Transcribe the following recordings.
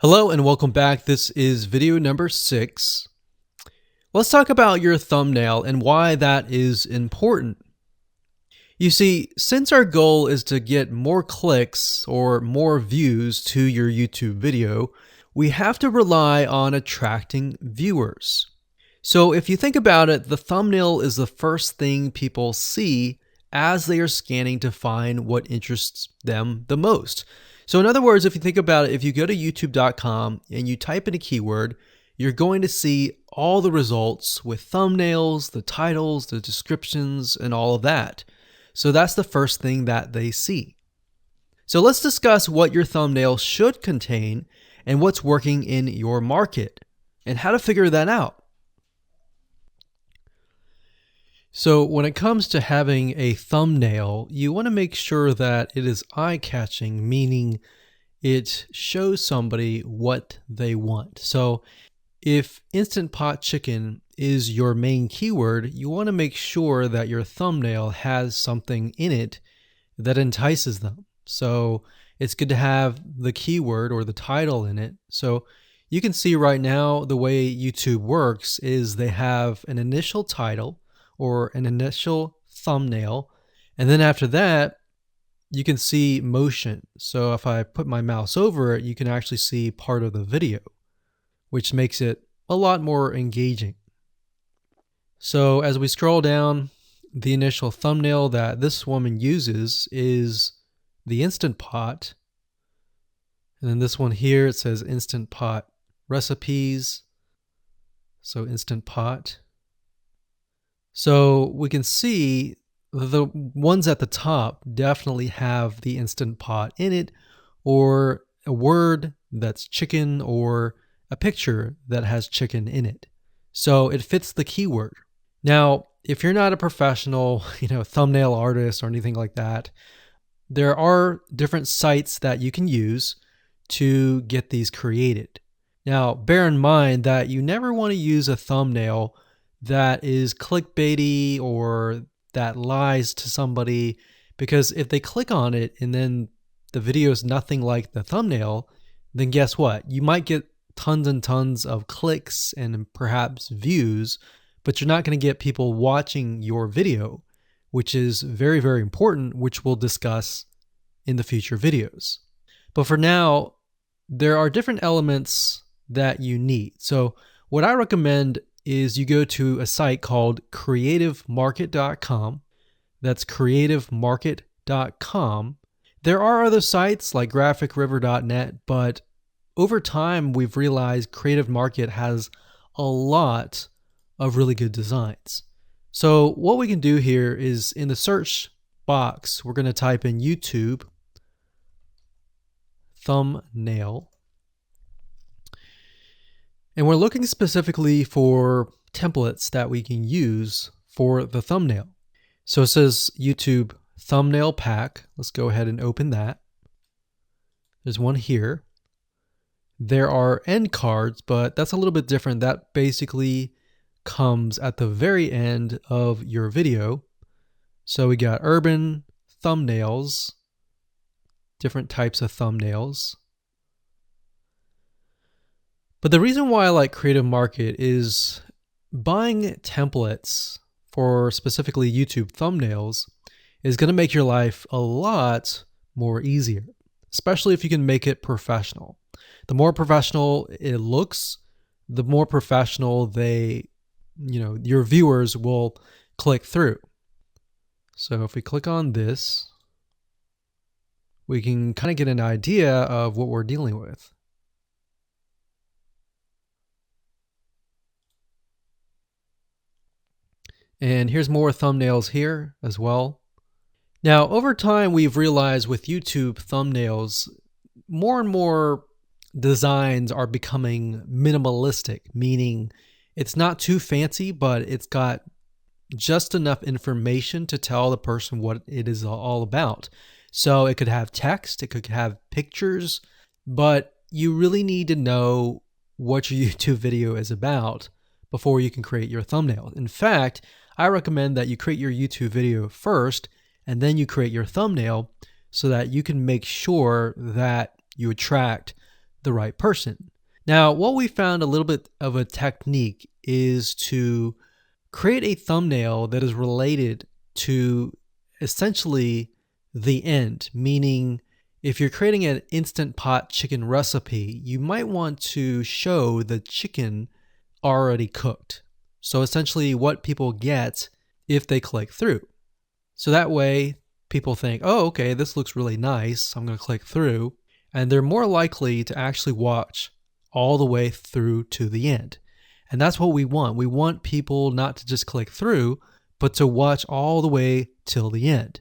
Hello and welcome back. This is video number 6. Let's talk about your thumbnail and why that is important. You see, since our goal is to get more clicks or more views to your YouTube video, we have to rely on attracting viewers. So if you think about it, the thumbnail is the first thing people see as they are scanning to find what interests them the most. So in other words, if you think about it, if you go to youtube.com and you type in a keyword, you're going to see all the results with thumbnails, the titles, the descriptions, and all of that. So that's the first thing that they see. So let's discuss what your thumbnail should contain and what's working in your market and how to figure that out. So when it comes to having a thumbnail, you want to make sure that it is eye-catching, meaning it shows somebody what they want. So if Instant Pot Chicken is your main keyword, you want to make sure that your thumbnail has something in it that entices them. So it's good to have the keyword or the title in it. So you can see right now the way YouTube works is they have an initial title or an initial thumbnail, and then after that you can see motion. So if I put my mouse over it, you can actually see part of the video, which makes it a lot more engaging. So as we scroll down, the initial thumbnail that this woman uses is the Instant Pot, and then this one here, it says Instant Pot recipes, so Instant Pot. So we can see the ones at the top definitely have the Instant Pot in it, or a word that's chicken, or a picture that has chicken in it. So it fits the keyword. Now, if you're not a professional, thumbnail artist or anything like that, there are different sites that you can use to get these created. Now, bear in mind that you never want to use a thumbnail that is clickbaity or that lies to somebody, because if they click on it and then the video is nothing like the thumbnail, then guess what? You might get tons and tons of clicks and perhaps views, but you're not going to get people watching your video, which is very, very important, which we'll discuss in the future videos. But for now, there are different elements that you need. So what I recommend is you go to a site called creativemarket.com. That's creativemarket.com. There are other sites like graphicriver.net, but over time we've realized Creative Market has a lot of really good designs. So what we can do here is in the search box, we're going to type in YouTube thumbnail. And we're looking specifically for templates that we can use for the thumbnail. So it says YouTube thumbnail pack. Let's go ahead and open that. There's one here. There are end cards, but that's a little bit different. That basically comes at the very end of your video. So we got urban thumbnails, different types of thumbnails. But the reason why I like Creative Market is buying templates for specifically YouTube thumbnails is going to make your life a lot more easier, especially if you can make it professional. The more professional it looks, the more professional your viewers will click through. So if we click on this, we can kind of get an idea of what we're dealing with. And here's more thumbnails here as well. Now, over time, we've realized with YouTube thumbnails, more and more designs are becoming minimalistic, meaning it's not too fancy, but it's got just enough information to tell the person what it is all about. So it could have text, it could have pictures, but you really need to know what your YouTube video is about before you can create your thumbnail. In fact, I recommend that you create your YouTube video first and then you create your thumbnail so that you can make sure that you attract the right person. Now, what we found a little bit of a technique is to create a thumbnail that is related to essentially the end, meaning if you're creating an Instant Pot chicken recipe, you might want to show the chicken already cooked. So essentially what people get if they click through. So that way people think, oh, okay, this looks really nice. I'm going to click through. And they're more likely to actually watch all the way through to the end. And that's what we want. We want people not to just click through, but to watch all the way till the end.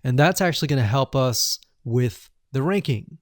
And that's actually going to help us with the ranking.